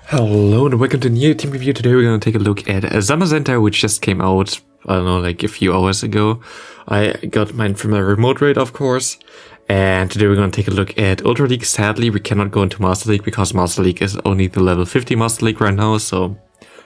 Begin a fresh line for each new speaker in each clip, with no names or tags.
Hello and welcome to a new team review. Today we're going to take a look at Zamazenta, which just came out, I don't know, like a few hours ago. I got mine from a remote raid, of course. And today we're going to take a look at Ultra League. Sadly, we cannot go into Master League because Master League is only the level 50 Master League right now, so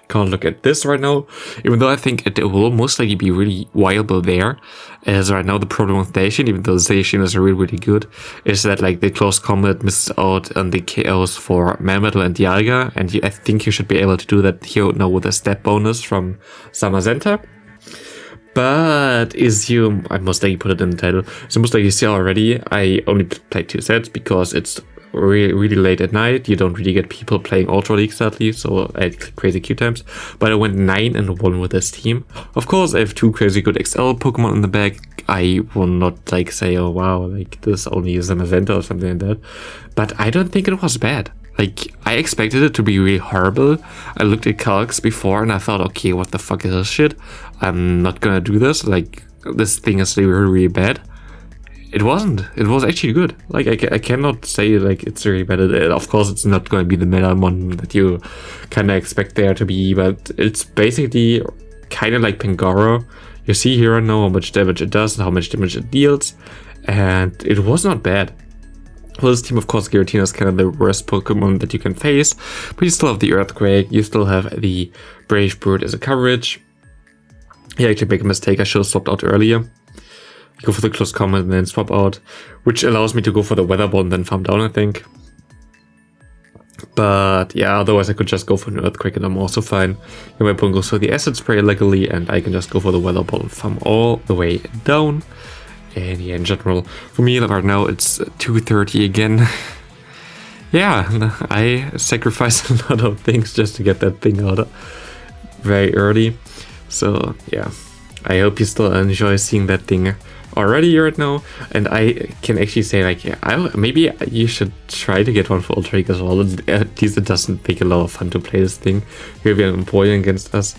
can't look at this right now, even though I think it will most likely be really viable there. As right now the problem with Dacian, even though Dacian is really good, is that like the close combat misses out on the KOs for Mundle and Dialga, and I think you should be able to do that here now with a step bonus from Zamazenta. But as you, I most likely put it in the title, so most likely you see already, I only played 2 sets because it's really late at night. You don't really get people playing Ultra League sadly, so I had crazy queue times. But I went 9-1 with this team. Of course, I have 2 crazy good XL Pokemon in the bag. I will not like say, oh wow, like this only is a Zamazenta or something like that. But I don't think it was bad. Like, I expected it to be really horrible. I looked at calcs before and I thought, okay, what the fuck is this shit? I'm not gonna do this. Like, this thing is really bad. It wasn't. It was actually good. Like, I cannot say, like, it's really bad. Of course, it's not going to be the meta one that you kind of expect there to be, but it's basically kind of like Pangoro. You see here and now how much damage it does and how much damage it deals, and it was not bad. Well, this team, of course, Giratina is kind of the worst Pokemon that you can face, but you still have the Earthquake, you still have the Brave Bird as a coverage. Yeah, actually make a mistake, I should have swapped out earlier. Go for the close combat and then swap out, which allows me to go for the Weather Ball and then farm down, I think. But yeah, otherwise I could just go for an Earthquake and I'm also fine. And my opponent goes for the Acid Spray legally and I can just go for the Weather Ball and farm all the way down. And yeah, in general, for me right now it's 230 again. Yeah, I sacrifice a lot of things just to get that thing out very early. So yeah, I hope you still enjoy seeing that thing already right now, and I can actually say, like, yeah, maybe you should try to get one for Ultra League as well. At least it doesn't make a lot of fun to play this thing. Here we have an Empoleon against us.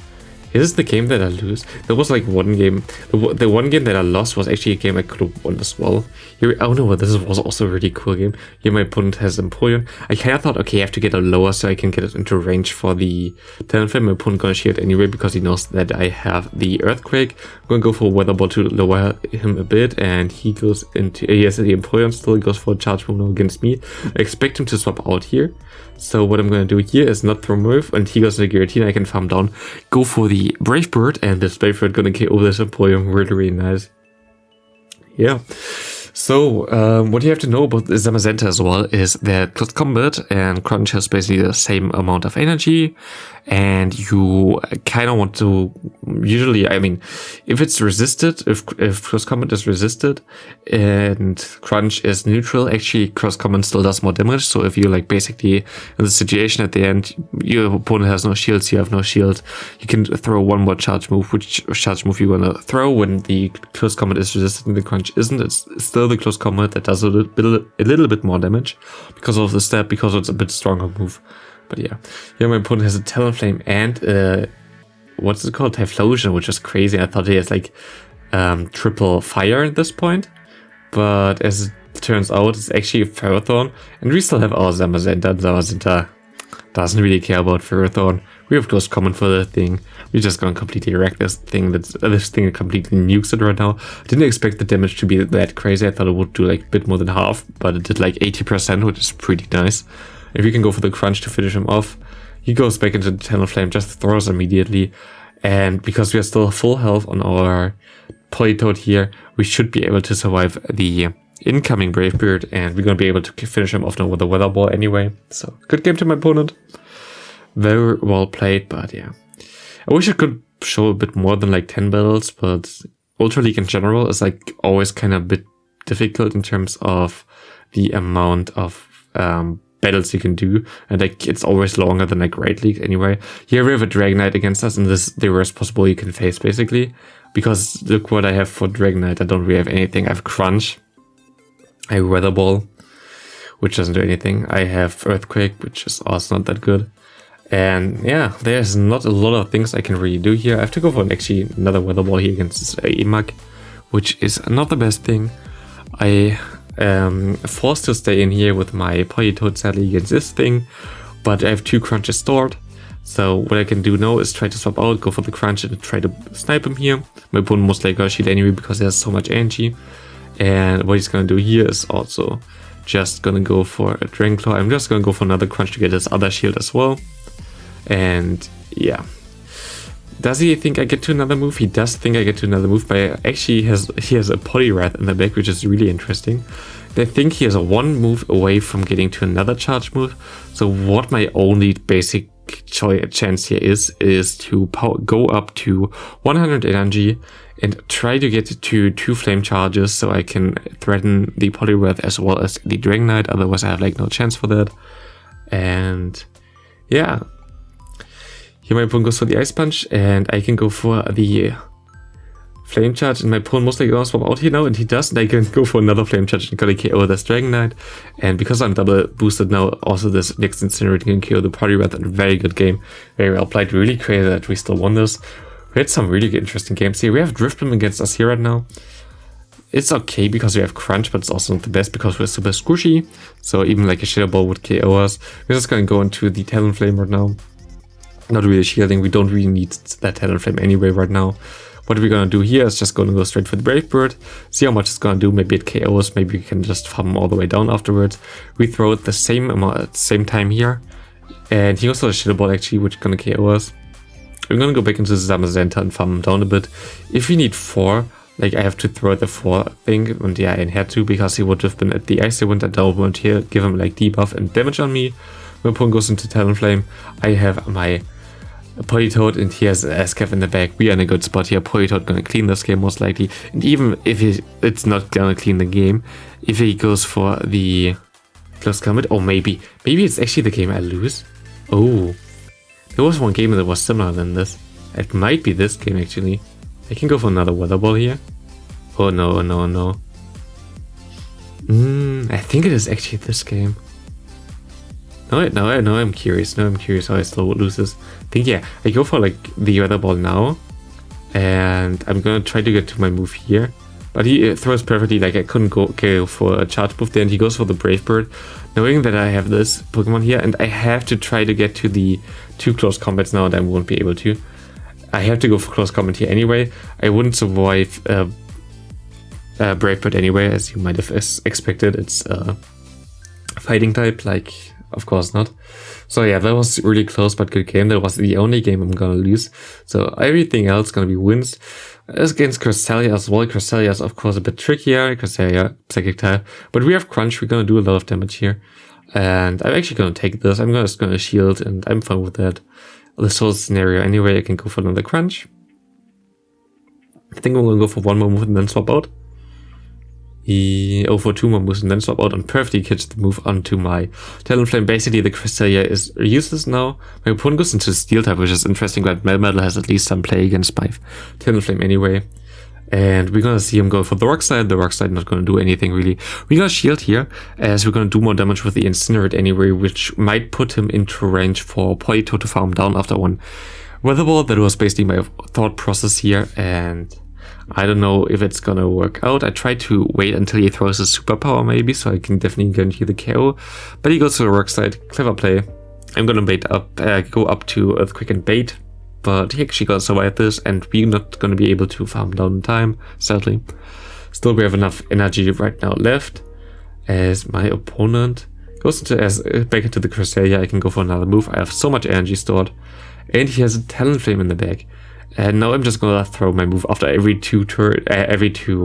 Is this the game that I lose? There was like one game. The one game that I lost was actually a game I could have won as well. Here, oh no, this was also a really cool game. Here my opponent has Empoleon. I kind of thought, okay, I have to get it lower so I can get it into range for the Talonflame. My opponent gonna shield anyway because he knows that I have the Earthquake. I'm gonna go for Weather Ball to lower him a bit, and he goes into, he has the Empoleon still, goes for a charge move now against me. I expect him to swap out here. So what I'm going to do here is not throw move, and he goes to the Giratina, I can farm down, go for the Brave Bird, and this Brave Bird going to KO this Empoleon, really nice. Yeah. So, what you have to know about the Zamazenta as well is that Close Combat and Crunch has basically the same amount of energy, and you kind of want to, usually, I mean, if it's resisted, if Close Combat is resisted and Crunch is neutral, actually Close Combat still does more damage. So if you like basically in the situation at the end, your opponent has no shields, you have no shield, you can throw one more charge move. Which charge move you want to throw when the Close Combat is resisted and the Crunch isn't? It's still the Close Combat that does a little bit more damage because of the step, because it's a bit stronger move. But yeah, here my opponent has a Talonflame and what's it called, Typhlosion, which is crazy. I thought he has like triple fire at this point, but as it turns out, it's actually a Ferrothorn, and we still have our Zamazenta. Zamazenta doesn't really care about Ferrothorn. We have close common for the thing. We're just gonna completely wreck this thing. This thing completely nukes it right now. I didn't expect the damage to be that crazy. I thought it would do like a bit more than half, but it did like 80%, which is pretty nice. If we can go for the Crunch to finish him off, he goes back into the Talonflame, just throws immediately. And because we are still full health on our Politoad here, we should be able to survive the incoming Brave Bird, and we're gonna be able to finish him off now with a Weather Ball anyway. So, good game to my opponent. Very well played, but yeah. I wish I could show a bit more than like 10 battles, but Ultra League in general is like always kind of a bit difficult in terms of the amount of battles you can do, and like it's always longer than like Great League anyway. Here we have a Dragonite against us, and this is the worst possible you can face basically, because look what I have for Dragonite. I don't really have anything. I have Crunch, I have Weather Ball, which doesn't do anything. I have Earthquake, which is also not that good. And yeah, there's not a lot of things I can really do here. I have to go for actually another Weather Ball here against this Emag, which is not the best thing. I am forced to stay in here with my Politoad sadly against this thing, but I have 2 crunches stored. So what I can do now is try to swap out, go for the crunch and try to snipe him here. My opponent most likely gonna shield anyway because he has so much energy. And what he's gonna do here is also just gonna go for a Dragon Claw. I'm just gonna go for another crunch to get his other shield as well. And yeah. Does he think I get to another move? He does think I get to another move, but actually he has a Poliwrath in the back, which is really interesting. I think he has a 1 move away from getting to another charge move. So what my only basic chance here is to go up to 100 energy and try to get to 2 flame charges so I can threaten the Poliwrath as well as the Dragon Knight. Otherwise I have like no chance for that. And yeah. Here my opponent goes for the Ice Punch, and I can go for the Flame Charge, and my opponent most likely gonna swap out here now, and he does, and I can go for another Flame Charge and gonna KO this Dragon Knight. And because I'm double boosted now, also this next Incinerator can KO the Poliwrath in a very good game. Very well played, really crazy that we still won this. We had some really good, interesting games here. We have Driftbloom against us here right now. It's okay because we have Crunch, but it's also not the best because we're super squishy. So even like a Shadow Ball would KO us. We're just gonna go into the Talonflame right now. Not really shielding, we don't really need that Talonflame anyway right now. What we're gonna do here is just gonna go straight for the Brave Bird, see how much it's gonna do, maybe it KOs, maybe we can just farm all the way down afterwards. We throw it the same amount at the same time here, and he also has Shadow Ball actually, which is gonna KO us. We're gonna go back into the Zamazenta and farm him down a bit. If we need 4, like I have to throw the 4 thing, and yeah, I had to because he would have been at the Icy Wind. I don't want to give him like debuff and damage on me. My opponent goes into Talonflame. I have my Politoad and he has Ascaf in the back. We are in a good spot here. Politoad gonna clean this game most likely. And even if it's not gonna clean the game, if he goes for the close combat, or maybe it's actually the game I lose. Oh, there was one game that was similar than this. It might be this game actually. I can go for another Weather Ball here. Oh no, no, no. I think it is actually this game. No, I'm curious. No, I'm curious how I still lose this. I think, yeah, I go for like the Weather Ball now. And I'm gonna try to get to my move here. But he throws perfectly, like I couldn't go for a charge move there. And he goes for the Brave Bird. Knowing that I have this Pokemon here. And I have to try to get to the 2 close combats now, and I won't be able to. I have to go for close combat here anyway. I wouldn't survive Brave Bird anyway, as you might have expected. It's fighting type, like... Of course not. So yeah, that was really close but good game. That was the only game I'm gonna lose. So everything else gonna be wins. As against Cresselia as well. Cresselia is of course a bit trickier. Cresselia, Psychic type. But we have Crunch, we're gonna do a lot of damage here. And I'm actually gonna take this. I'm just gonna shield and I'm fine with that. This whole scenario anyway, I can go for another Crunch. I think I'm gonna go for 1 more move and then swap out. For 2 more moves and then swap out and perfectly catch the move onto my Talonflame. Basically, the Cresselia is useless now. My opponent goes into Steel type, which is interesting, but Melmetal has at least some play against my Talonflame anyway. And we're gonna see him go for the Rock Slide. The Rock Slide not gonna do anything really. We're gonna shield here, as we're gonna do more damage with the Incinerate anyway, which might put him into range for Politoad to farm down after 1 Weather Ball. That was basically my thought process here, and I don't know if it's gonna work out. I try to wait until he throws his superpower maybe, so I can definitely guarantee the KO. But he goes to the Rock Slide. Clever play. I'm gonna go up to Earthquake and bait, but he actually gonna survive this, and we're not gonna be able to farm down in time, sadly. Still, we have enough energy right now left, as my opponent goes back into the Cresselia. I can go for another move. I have so much energy stored, and he has a Talonflame in the back. And now I'm just gonna throw my move after every 2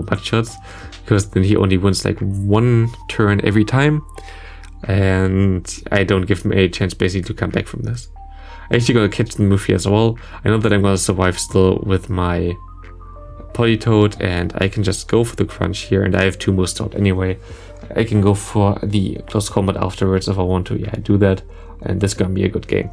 mud shots, because then he only wins like 1 turn every time, and I don't give him a chance basically to come back from this. I'm actually gonna catch the move here as well. I know that I'm gonna survive still with my Politoad, and I can just go for the Crunch here, and I have 2 moves stored anyway. I can go for the close combat afterwards if I want to. Yeah, I do that, and this is gonna be a good game.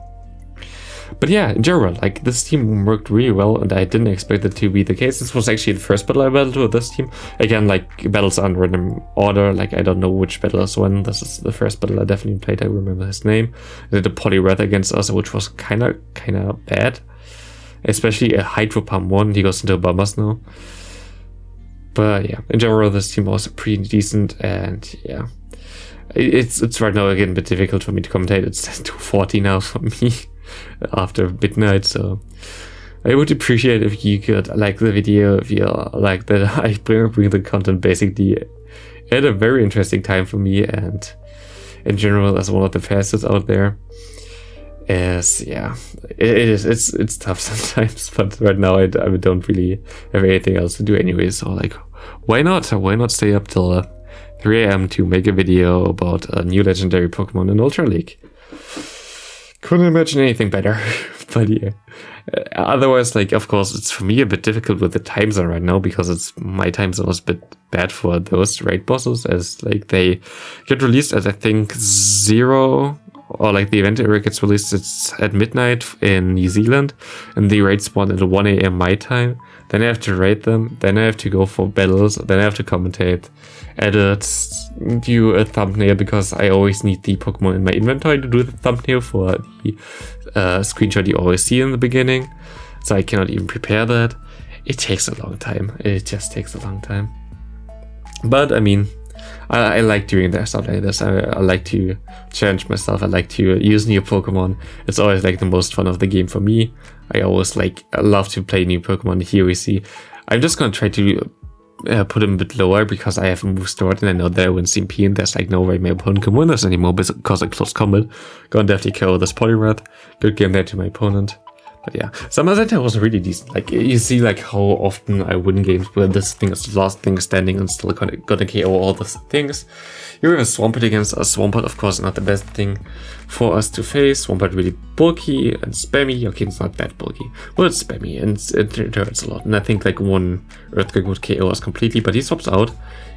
But yeah, in general, like, this team worked really well, and I didn't expect it to be the case. This was actually the first battle I battled with this team. Again, like, battles are in random order, like, I don't know which battle is when. This is the first battle I definitely played, I remember his name. I did a Poliwrath against us, which was kinda bad. Especially a Hydro Pump 1, he goes into Bombers now. But yeah, in general, this team was pretty decent, and yeah. It's right now again a bit difficult for me to commentate. It's 2:40 now for me after midnight, so I would appreciate if you could like the video, if you like that I bring the content basically at a very interesting time for me, and in general as one of the fastest out there. As yeah, it's tough sometimes, but right now I don't really have anything else to do anyway, so like why not stay up till 3 AM to make a video about a new legendary Pokemon in Ultra League. Couldn't imagine anything better. But yeah, otherwise, like, of course, it's for me a bit difficult with the time zone right now, because my time zone was a bit bad for those raid bosses, as like they get released at I think 0, or like the event area gets released at midnight in New Zealand, and the raid spawn at 1 AM my time. Then I have to raid them, then I have to go for battles, then I have to commentate, edit, do a thumbnail, because I always need the Pokemon in my inventory to do the thumbnail for the screenshot you always see in the beginning, so I cannot even prepare that. It takes a long time. It just takes a long time. But I mean, I like doing that stuff like this. I like to challenge myself. I like to use new Pokemon. It's always like the most fun of the game for me. I love to play new Pokemon. Here we see, I'm just gonna try to put him a bit lower, because I have a move stored and I know that I win CMP, and there's like no way my opponent can win this anymore because of close combat. Gonna definitely KO this Poliwrath. Good game there to my opponent. But yeah, Zamazenta was really decent. Like, you see like how often I win games where this thing is the last thing standing and still gonna KO all the things. You have a Swampert against us. Swampert, of course, not the best thing for us to face. Swampert really bulky and spammy. Okay, it's not bad bulky, but it's spammy and it hurts a lot. And I think like one Earthquake would KO us completely, but he swaps out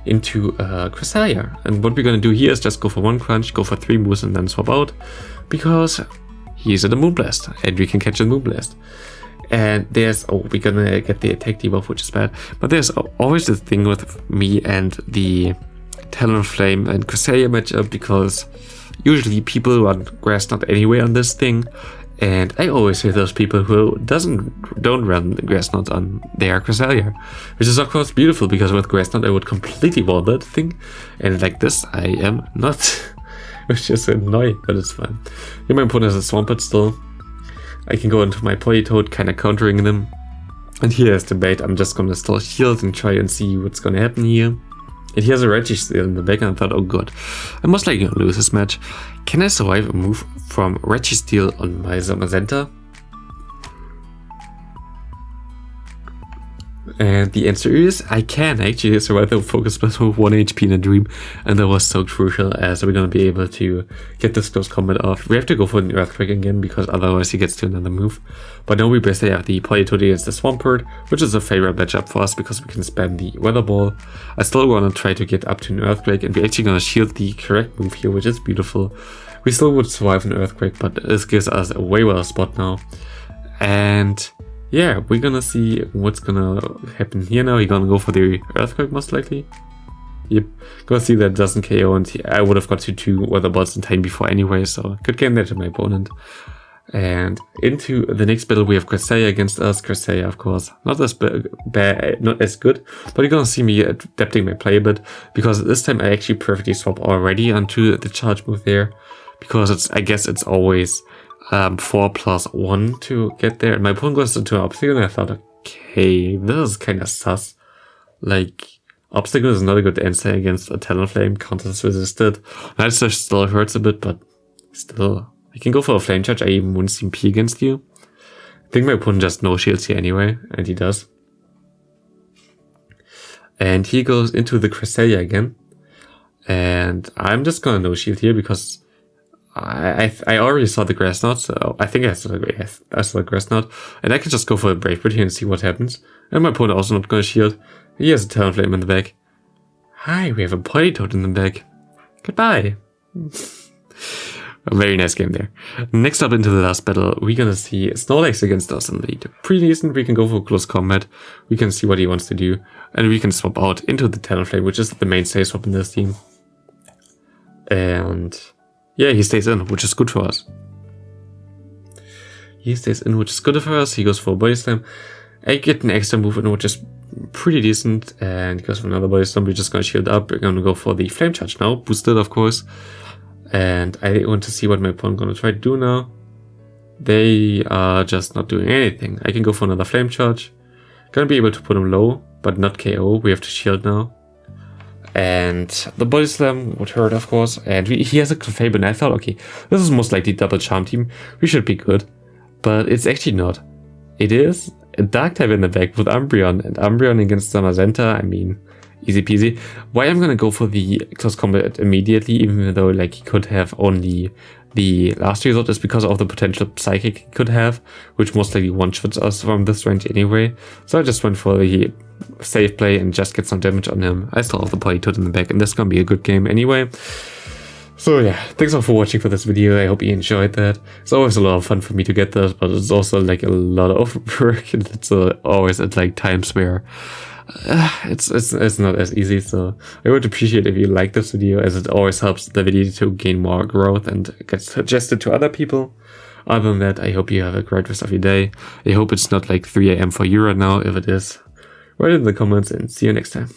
into Cresselia. And what we're gonna do here is just go for 1 crunch, go for 3 moves, and then swap out, because he's at the Moonblast, and we can catch a Moonblast. And there's, we're gonna get the attack debuff, which is bad. But there's always the thing with me and the Talonflame and Cresselia matchup, because usually people run Grass Knot anyway on this thing. And I always say those people who don't run Grass Knot on their Cresselia, which is of course beautiful, because with Grass Knot I would completely wall that thing. And like this, I am not. Which is annoying, but it's fine. Here my opponent has a Swampert still. I can go into my Politoed, kind of countering them. And here's the bait. I'm just gonna still shield and try and see what's gonna happen here. And he has a Registeel in the back, and I thought, oh god, I'm most likely gonna lose this match. Can I survive a move from Registeel on my Zamazenta? And the answer is, I can actually survive the Focus Blast with 1 HP in a dream, and that was so crucial, as we're gonna be able to get this close combat off. We have to go for an Earthquake again, because otherwise he gets to another move. But now we basically have the Politoed against the Swampert, which is a favorite matchup for us, because we can spam the Weather Ball. I still wanna try to get up to an Earthquake, and we're actually gonna shield the correct move here, which is beautiful. We still would survive an Earthquake, but this gives us a way better spot now. And yeah, we're gonna see what's gonna happen here now. He's gonna go for the Earthquake most likely. Yep, gonna see that doesn't KO, and I would have got to 2 Weather Balls in time before anyway, so good game there to my opponent. And into the next battle we have Cresselia against us. Cresselia, of course, not as bad, not as good, but you're gonna see me adapting my play a bit, because this time I actually perfectly swap already onto the charge move there, because I guess it's always 4+1 to get there. And my opponent goes into an Obstacle, and I thought, okay, this is kind of sus. Like, Obstacle is not a good answer against a Talonflame, counters resisted. Night Slash still hurts a bit, but still, I can go for a Flame Charge. I even win CMP against you. I think my opponent just no shields here anyway, and he does. And he goes into the Cresselia again. And I'm just gonna no shield here, because I already saw the Grass Knot, so I think I saw the Grass Knot, and I can just go for a Brave Bird here and see what happens. And my opponent also not gonna shield. He has a Talonflame in the back. Hi, we have a Politoed in the back. Goodbye. A very nice game there. Next up into the last battle, we're gonna see Snorlax against us in lead. Pretty decent. We can go for close combat. We can see what he wants to do, and we can swap out into the Talonflame, which is the mainstay swap in this team. And yeah, he stays in, which is good for us. He goes for a Body Slam. I get an extra move in, which is pretty decent. And because of another body slam, we're just gonna shield up. We're gonna go for the flame charge now, boosted of course. And I want to see what my opponent gonna try to do now. They are just not doing anything. I can go for another flame charge. Gonna be able to put him low, but not KO. We have to shield now. And the body slam would hurt, of course. And he has a Clefable, and I thought, okay, this is most likely double charm team. We should be good. But it's actually not. It is a dark type in the back with Umbreon. And Umbreon against Zamazenta, I mean, easy peasy. Why I'm gonna go for the close combat immediately, even though like he could have only the last resort, is because of the potential Psychic he could have, which most likely one-shots us from this range anyway. So I just went for the safe play and just get some damage on him. I still have the Politoed in the back, and this is gonna be a good game anyway. So yeah, thanks all for watching for this video. I hope you enjoyed that. It's always a lot of fun for me to get this, but it's also like a lot of work, and it's always at like times where it's not as easy. So I would appreciate if you like this video, as it always helps the video to gain more growth and get suggested to other people. Other than that, I hope you have a great rest of your day. I hope it's not like 3 AM for you right now. If it is, write it in the comments, and see you next time.